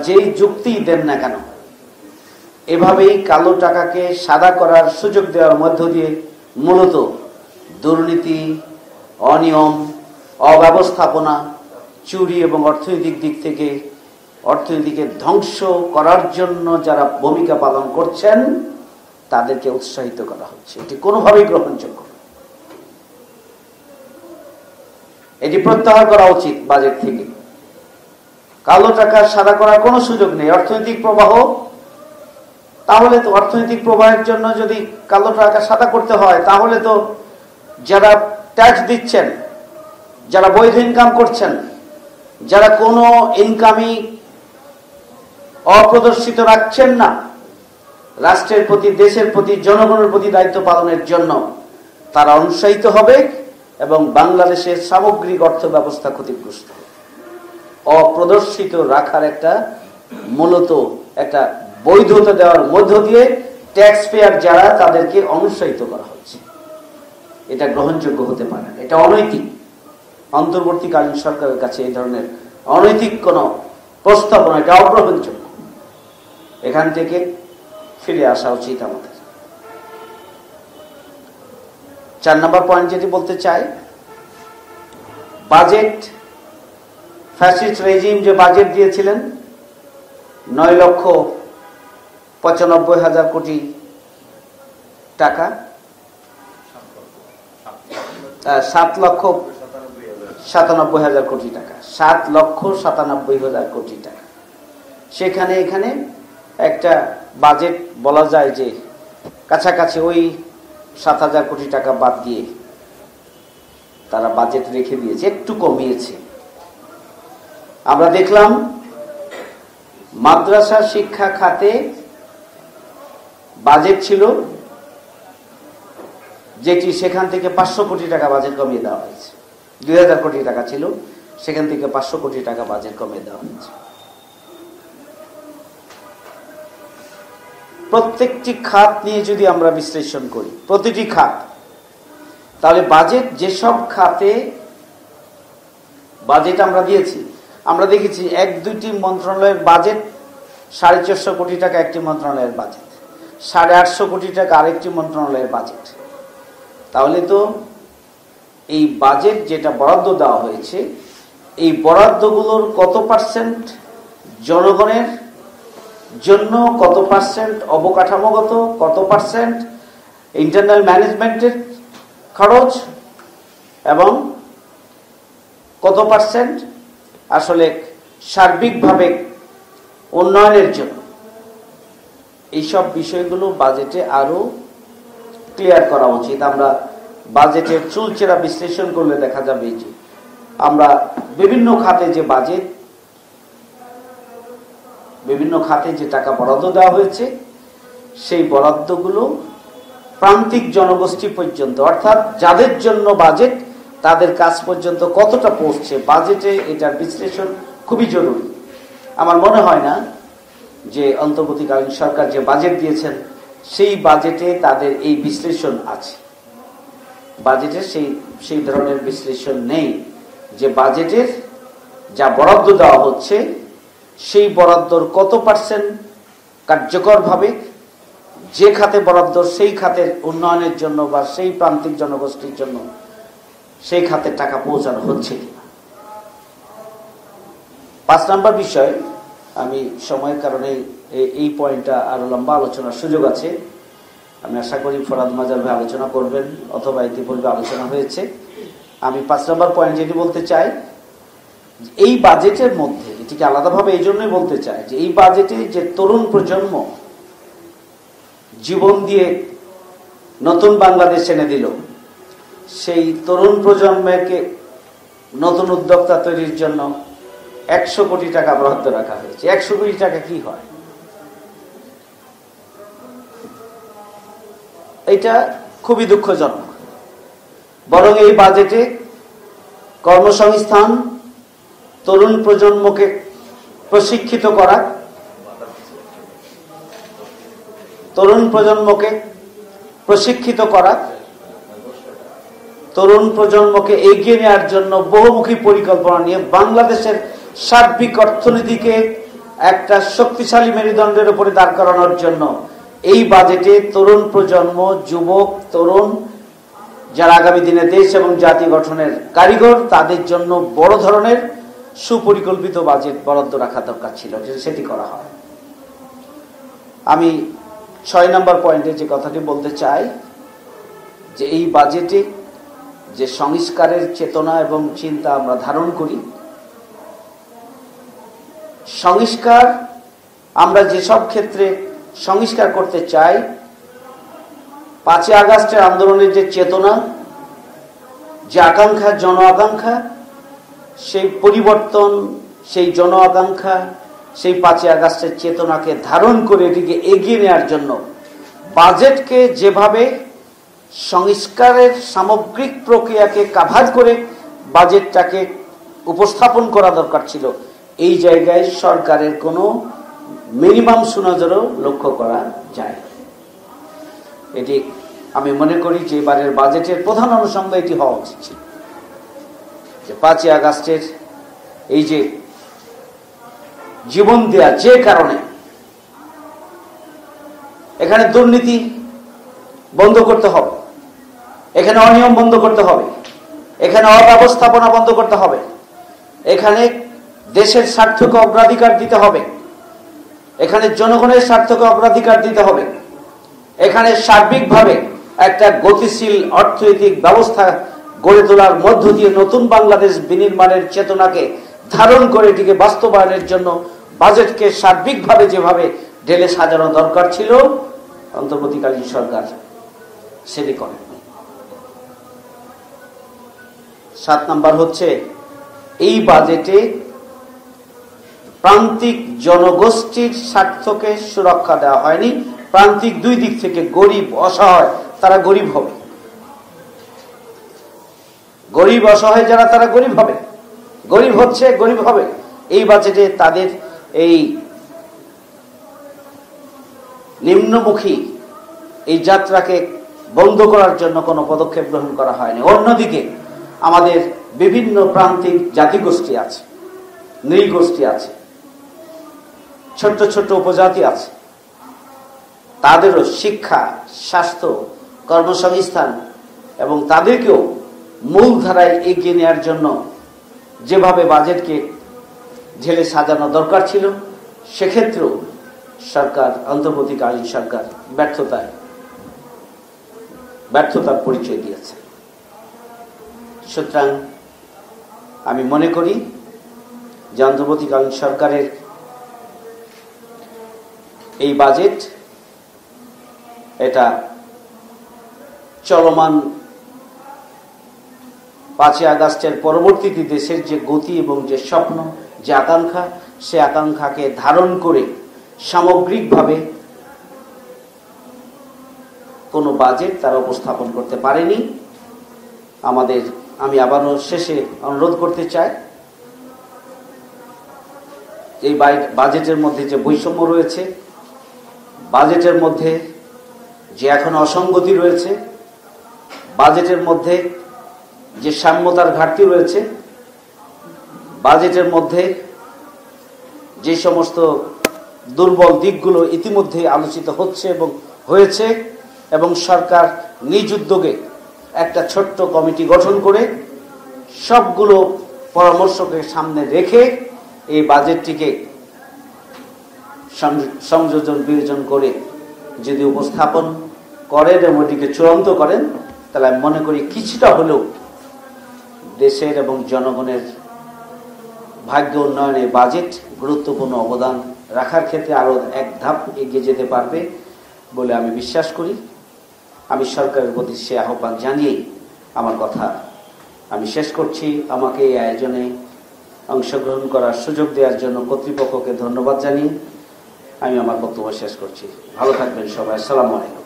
যেই যুক্তি দেন না কেন, এভাবেই কালো টাকাকে সাদা করার সুযোগ দেওয়ার মধ্য দিয়ে মূলত দুর্নীতি, অনিয়ম, অব্যবস্থাপনা, চুরি এবং অর্থনৈতিক দিক থেকে অর্থনীতিকে ধ্বংস করার জন্য যারা ভূমিকা পালন করছেন তাদেরকে উৎসাহিত করা হচ্ছে। এটি কোনোভাবেই গ্রহণযোগ্য। এটি প্রত্যাহার করা উচিত বাজেট থেকে। কালো টাকা সাদা করার কোনো সুযোগ নেই। অর্থনৈতিক প্রবাহ, তাহলে তো অর্থনৈতিক প্রবাহের জন্য যদি কালো টাকা সাদা করতে হয়, তাহলে তো যারা ট্যাক্স দিচ্ছেন, যারা বৈধ ইনকাম করছেন, যারা কোনো ইনকামই অপ্রদর্শিত রাখছেন না রাষ্ট্রের প্রতি, দেশের প্রতি, জনগণের প্রতি দায়িত্ব পালনের জন্য, তারা অনুৎসাহিত হবে এবং বাংলাদেশের সামগ্রিক অর্থ ব্যবস্থা ক্ষতিগ্রস্ত হবে। অপ্রদর্শিত রাখার একটা মূলত একটা বৈধতা দেওয়ার মধ্য দিয়ে ট্যাক্স পেয়ার যারা, তাদেরকে অনুৎসাহিত করা হচ্ছে। এটা গ্রহণযোগ্য হতে পারে না, এটা অনৈতিক। অন্তর্বর্তীকালীন সরকারের কাছে এই ধরনের অনৈতিক কোন প্রস্তাবনা, এটা অগ্রহণযোগ্য। এখান থেকে ফিরে আসা উচিত আমাদের। 4 নম্বর পয়েন্ট যেটি বলতে চাই, বাজেট, ফ্যাসিস্ট রেজিম যে বাজেট দিয়েছিলেন 9,95,000 কোটি টাকা, 7,97,000 কোটি টাকা, 7,97,000 কোটি টাকা। সেখানে এখানে একটা বাজেট বলা যায় যে কাছাকাছি ওই 7,000 কোটি টাকা বাদ দিয়ে তারা বাজেট রেখে দিয়েছে, একটু কমিয়েছে। আমরা দেখলাম মাদ্রাসা শিক্ষা খাতে বাজেট ছিল যেটি, সেখান থেকে 500 কোটি টাকা বাজেট কমিয়ে দেওয়া হয়েছে। 2,000 কোটি টাকা ছিল, সেখান থেকে 500 কোটি টাকা বাজেট কমিয়ে দেওয়া হয়েছে। প্রত্যেকটি খাত নিয়ে যদি আমরা বিশ্লেষণ করি, প্রতিটি খাত, তাহলে বাজেট যেসব খাতে বাজেট আমরা দিয়েছি, আমরা দেখেছি 1-2টি মন্ত্রণালয়ের বাজেট 450 কোটি টাকা একটি মন্ত্রণালয়ের বাজেট, 850 কোটি টাকা আরেকটি মন্ত্রণালয়ের বাজেট। তাহলে তো এই বাজেট যেটা বরাদ্দ দেওয়া হয়েছে, এই বরাদ্দগুলোর কত পার্সেন্ট জনগণের জন্য, কত পার্সেন্ট অবকাঠামোগত, কত পার্সেন্ট ইন্টারনাল ম্যানেজমেন্টের খরচ, এবং কত পার্সেন্ট আসলে সার্বিকভাবে উন্নয়নের জন্য, এইসব বিষয়গুলো বাজেটে আরো ক্লিয়ার করা উচিত। আমরা বাজেটের চুলচেরা বিশ্লেষণ করলে দেখা যাবে যে আমরা বিভিন্ন খাতে যে বাজেট, বিভিন্ন খাতে যে টাকা বরাদ্দ দেওয়া হয়েছে, সেই বরাদ্দগুলো প্রান্তিক জনগোষ্ঠী পর্যন্ত, অর্থাৎ যাদের জন্য বাজেট, তাদের কাছ পর্যন্ত কতটা পৌঁছছে, বাজেটে এটার বিশ্লেষণ খুবই জরুরি। আমার মনে হয় না যে অন্তর্বর্তীকালীন সরকার যে বাজেট দিয়েছেন সেই বাজেটে তাদের এই বিশ্লেষণ আছে। বাজেটে সেই ধরনের বিশ্লেষণ নেই যে বাজেটের যা বরাদ্দ দেওয়া হচ্ছে সেই বরাদ্দর কত পার্সেন্ট কার্যকরভাবে যে খাতে বরাদ্দ, সেই খাতের উন্নয়নের জন্য বা সেই প্রান্তিক জনগোষ্ঠীর জন্য সেই খাতে টাকা পৌঁছানো হচ্ছে কিনা। 5 নম্বর বিষয়, আমি সময়ের কারণে এই পয়েন্টটা আরো লম্বা আলোচনার সুযোগ আছে, আমি আশা করি ফরাদ মাজার ভাই আলোচনা করবেন, অথবা ইতিপূর্বে আলোচনা হয়েছে। আমি 5 নম্বর পয়েন্ট যেটি বলতে চাই, এই বাজেটের মধ্যে, এটিকে আলাদাভাবে এই জন্যই বলতে চাই যে এই বাজেটে যে তরুণ প্রজন্ম জীবন দিয়ে নতুন বাংলাদেশ এনে দিল, সেই তরুণ প্রজন্মকে নতুন উদ্যোক্তা তৈরির জন্য 100 কোটি টাকা বরাদ্দ রাখা হয়েছে। 100 কোটি টাকা কি হয়? এটা খুবই দুঃখজনক। বরং এই বাজেটে কর্মসংস্থান, তরুণ প্রজন্মকে প্রশিক্ষিত করা, তরুণ প্রজন্মকে এগিয়ে নেওয়ার জন্য বহুমুখী পরিকল্পনা নিয়ে বাংলাদেশের সার্বিক অর্থনীতিকে একটা শক্তিশালী মেরুদণ্ডের উপরে দাঁড় করানোর জন্য এই বাজেটে তরুণ প্রজন্ম, যুবক, তরুণ, যারা আগামী দিনে দেশ এবং জাতি গঠনের কারিগর, তাদের জন্য বড় ধরনের সুপরিকল্পিত বাজেট বরাদ্দ রাখা দরকার ছিল, সেটি করা হয়। আমি 6 নম্বর পয়েন্টে যে কথাটি বলতে চাই, যে এই বাজেটে যে সংস্কারের চেতনা এবং চিন্তা আমরা ধারণ করি, সংস্কার আমরা যেসব ক্ষেত্রে সংস্কার করতে চাই, 5ই আগস্টের আন্দোলনের যে চেতনা, যে আকাঙ্ক্ষা, জন আকাঙ্ক্ষা, সেই পরিবর্তন, সেই জন আকাঙ্ক্ষা, সেই 5ই আগস্টের চেতনাকে ধারণ করে এটিকে এগিয়ে নেওয়ার জন্য বাজেটকে যেভাবে সংস্কারের সামগ্রিক প্রক্রিয়াকে কাভার করে বাজেটটাকে উপস্থাপন করা দরকার ছিল, এই জায়গায় সরকারের কোনো মিনিমাম সুনজরও লক্ষ্য করা যায়। এটি আমি মনে করি যে এবারের বাজেটের প্রধান অনুষঙ্গ এটি হওয়া উচিত ছিল, যে 5ই আগস্টের এই যে জীবন দেয়া, যে কারণে এখানে দুর্নীতি বন্ধ করতে হবে, এখানে অনিয়ম বন্ধ করতে হবে, এখানে অব্যবস্থাপনা বন্ধ করতে হবে, এখানে দেশের স্বার্থকে অগ্রাধিকার দিতে হবে, এখানে জনগণের স্বার্থকে অগ্রাধিকার দিতে হবে, এখানে সার্বিকভাবে একটা গতিশীল অর্থনৈতিক ব্যবস্থা গড়ে তোলার মধ্য দিয়ে নতুন বাংলাদেশ বিনির্মাণের চেতনাকে ধারণ করে এটিকে বাস্তবায়নের জন্য বাজেটকে সার্বিকভাবে যেভাবে ঢেলে সাজানো দরকার ছিল, অন্তর্বর্তীকালীন সরকার সেটি করে। 7 নম্বর হচ্ছে, এই বাজেটে প্রান্তিক জনগোষ্ঠীর স্বার্থকে সুরক্ষা দেওয়া হয়নি। প্রান্তিক দুই দিক থেকে, গরিব, অসহায়, তারা গরিব হবে, গরিব অসহায় যারা, তারা গরিব হবে, গরিব হচ্ছে, গরিব হবে। এই বাজেটে তাদের এই নিম্নমুখী এই যাত্রাকে বন্ধ করার জন্য কোনো পদক্ষেপ গ্রহণ করা হয়নি। অন্যদিকে আমাদের বিভিন্ন প্রান্তিক জাতিগোষ্ঠী আছে, নৃগোষ্ঠী আছে, ছোট্ট ছোট্ট উপজাতি আছে, তাদেরও শিক্ষা, স্বাস্থ্য, কর্মসংস্থান এবং তাদেরকেও মূলধারায় এগিয়ে নেওয়ার জন্য যেভাবে বাজেটকে ঢেলে সাজানো দরকার ছিল, সেক্ষেত্রেও সরকার, অন্তর্বর্তীকালীন সরকার ব্যর্থতার পরিচয় দিয়েছে। সুতরাং আমি মনে করি যে অন্তর্বর্তীকালীন সরকারের এই বাজেট, এটা চলমান 5ই আগস্টের পরবর্তীতে দেশের যে গতি এবং যে স্বপ্ন, যে আকাঙ্ক্ষা, সে আকাঙ্ক্ষাকে ধারণ করে সামগ্রিকভাবে কোনো বাজেট তারা উপস্থাপন করতে পারেনি। আমি আবারও শেষে অনুরোধ করতে চাই, এই বাজেটের মধ্যে যে বৈষম্য রয়েছে, বাজেটের মধ্যে যে এখন অসঙ্গতি রয়েছে, বাজেটের মধ্যে যে সাম্যতার ঘাটতি রয়েছে, বাজেটের মধ্যে যে সমস্ত দুর্বল দিকগুলো ইতিমধ্যে আলোচিত হচ্ছে এবং হয়েছে, এবং সরকার নিজ উদ্যোগে একটা ছোট্ট কমিটি গঠন করে সবগুলো পরামর্শকে সামনে রেখে এই বাজেটটিকে সংযোজন বিয়োজন করে যদি উপস্থাপন করেন এবং এটিকে চূড়ান্ত করেন, তাহলে আমি মনে করি কিছুটা হলেও দেশের এবং জনগণের ভাগ্য উন্নয়নে বাজেট গুরুত্বপূর্ণ অবদান রাখার ক্ষেত্রে আরো এক ধাপ এগিয়ে যেতে পারবে বলে আমি বিশ্বাস করি। আমি সরকারের প্রতি সে আহ্বান জানিয়েই আমার কথা আমি শেষ করছি। আমাকে এই আয়োজনে অংশগ্রহণ করার সুযোগ দেওয়ার জন্য কর্তৃপক্ষকে ধন্যবাদ জানিয়ে আমি আমার বক্তব্য শেষ করছি। ভালো থাকবেন সবাই। আসসালামু আলাইকুম।